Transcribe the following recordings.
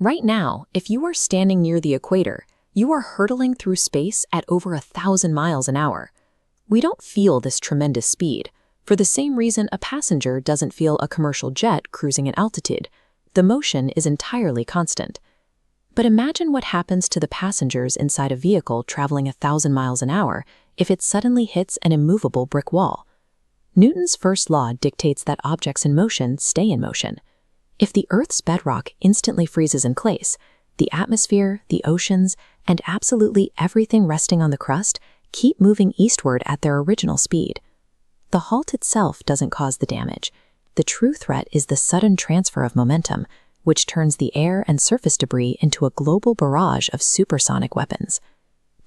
Right now, if you are standing near the equator, you are hurtling through space at over 1,000 miles an hour. We don't feel this tremendous speed, for the same reason a passenger doesn't feel a commercial jet cruising at altitude. The motion is entirely constant. But imagine what happens to the passengers inside a vehicle traveling 1,000 miles an hour if it suddenly hits an immovable brick wall. Newton's first law dictates that objects in motion stay in motion. If the Earth's bedrock instantly freezes in place, the atmosphere, the oceans, and absolutely everything resting on the crust keep moving eastward at their original speed. The halt itself doesn't cause the damage. The true threat is the sudden transfer of momentum, which turns the air and surface debris into a global barrage of supersonic weapons.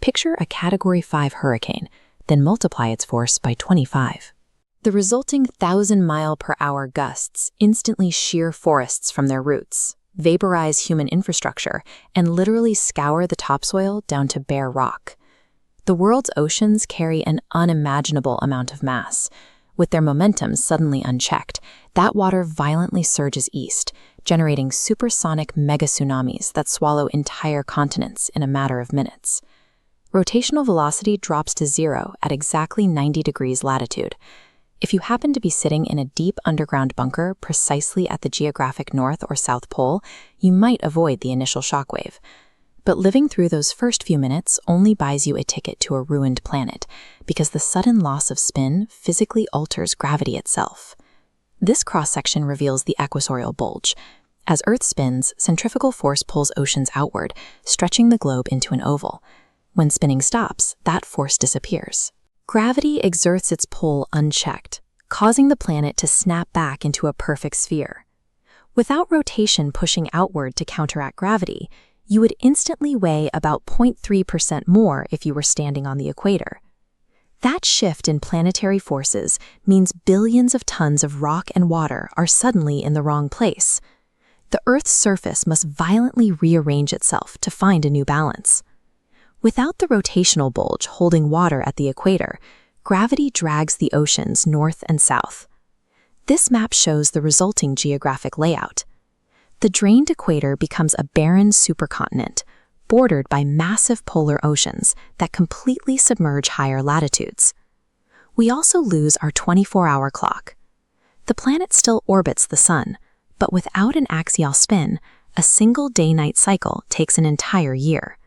Picture a Category 5 hurricane, then multiply its force by 25. The resulting 1,000-mile-per-hour gusts instantly shear forests from their roots, vaporize human infrastructure, and literally scour the topsoil down to bare rock. The world's oceans carry an unimaginable amount of mass. With their momentum suddenly unchecked, that water violently surges east, generating supersonic mega-tsunamis that swallow entire continents in a matter of minutes. Rotational velocity drops to zero at exactly 90 degrees latitude. If you happen to be sitting in a deep underground bunker precisely at the geographic North or South Pole, you might avoid the initial shockwave. But living through those first few minutes only buys you a ticket to a ruined planet, because the sudden loss of spin physically alters gravity itself. This cross-section reveals the equatorial bulge. As Earth spins, centrifugal force pulls oceans outward, stretching the globe into an oval. When spinning stops, that force disappears. Gravity exerts its pull unchecked, causing the planet to snap back into a perfect sphere. Without rotation pushing outward to counteract gravity, you would instantly weigh about 0.3% more if you were standing on the equator. That shift in planetary forces means billions of tons of rock and water are suddenly in the wrong place. The Earth's surface must violently rearrange itself to find a new balance. Without the rotational bulge holding water at the equator, gravity drags the oceans north and south. This map shows the resulting geographic layout. The drained equator becomes a barren supercontinent, bordered by massive polar oceans that completely submerge higher latitudes. We also lose our 24-hour clock. The planet still orbits the sun, but without an axial spin, a single day-night cycle takes an entire year.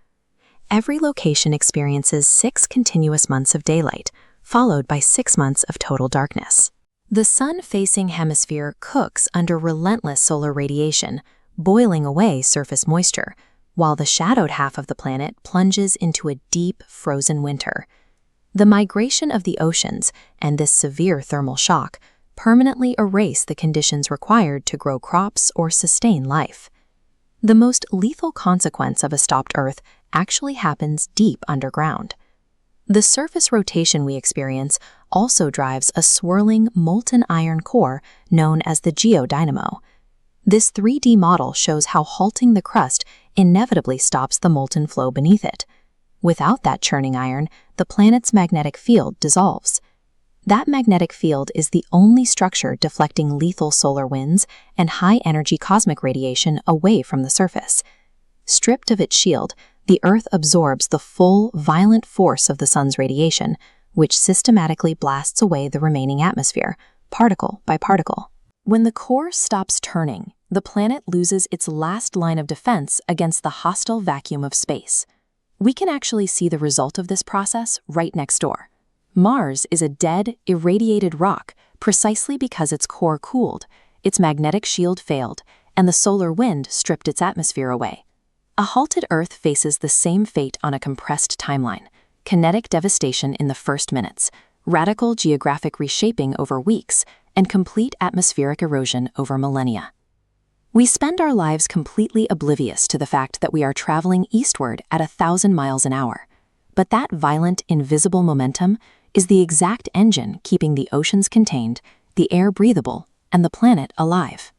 Every location experiences 6 continuous months of daylight, followed by 6 months of total darkness. The sun-facing hemisphere cooks under relentless solar radiation, boiling away surface moisture, while the shadowed half of the planet plunges into a deep, frozen winter. The migration of the oceans and this severe thermal shock permanently erase the conditions required to grow crops or sustain life. The most lethal consequence of a stopped Earth actually happens deep underground. The surface rotation we experience also drives a swirling molten iron core known as the geodynamo. This 3D model shows how halting the crust inevitably stops the molten flow beneath it. Without that churning iron, the planet's magnetic field dissolves. That magnetic field is the only structure deflecting lethal solar winds and high-energy cosmic radiation away from the surface. Stripped of its shield, the Earth absorbs the full, violent force of the sun's radiation, which systematically blasts away the remaining atmosphere, particle by particle. When the core stops turning, the planet loses its last line of defense against the hostile vacuum of space. We can actually see the result of this process right next door. Mars is a dead, irradiated rock precisely because its core cooled, its magnetic shield failed, and the solar wind stripped its atmosphere away. A halted Earth faces the same fate on a compressed timeline: kinetic devastation in the first minutes, radical geographic reshaping over weeks, and complete atmospheric erosion over millennia. We spend our lives completely oblivious to the fact that we are traveling eastward at 1,000 miles an hour. But that violent, invisible momentum is the exact engine keeping the oceans contained, the air breathable, and the planet alive.